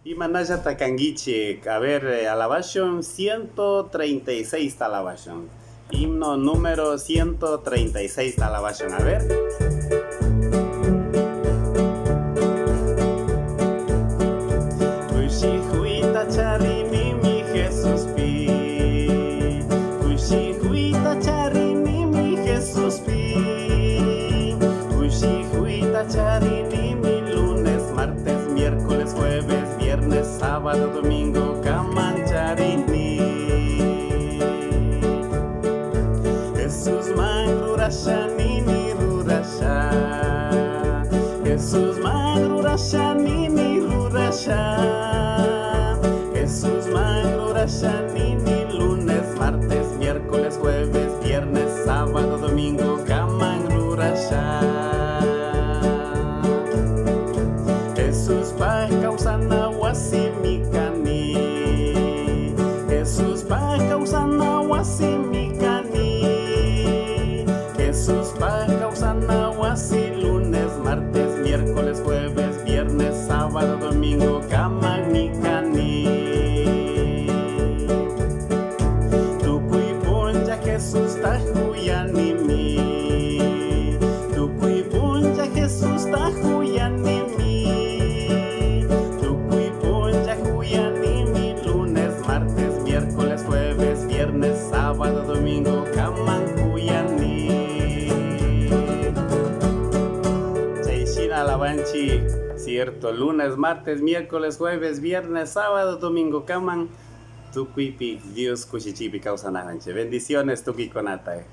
Imanaya takangichi, a ver, alabación 136 talabación. Himno número 136 talabación, a ver. Cuichihuita charini mi Jesús pi. Cuichihuita charini mi Jesús pi. Cuichihuita charini mi lunes, martes, miércoles, jueves, viernes, sábado, domingo, camancharini. Jesús mangrurasha nini rurasha. Jesús mangrurasha nini rurasha. Jesús mangrurasha nini lunes, martes, miércoles, jueves, viernes, sábado, domingo, camangrurasha. Jesús pa causana wasimikani. Jesús pa causana wasimikani. Jesús pa causana wasi lunes, martes, miércoles, jueves, viernes, sábado, domingo, kamanikani. Tukui punja Jesús ta huyanimi. Tukui punja Jesús ta huyanimi. Tukui punja huyanimi lunes, martes, miércoles, jueves, viernes, sábado, domingo, kaman huyani. Alabanchi, cierto, lunes, martes, miércoles, jueves, viernes, sábado, domingo, kaman, tukuipi, Dios kuchichipi causa najanche. Bendiciones, tuki konata.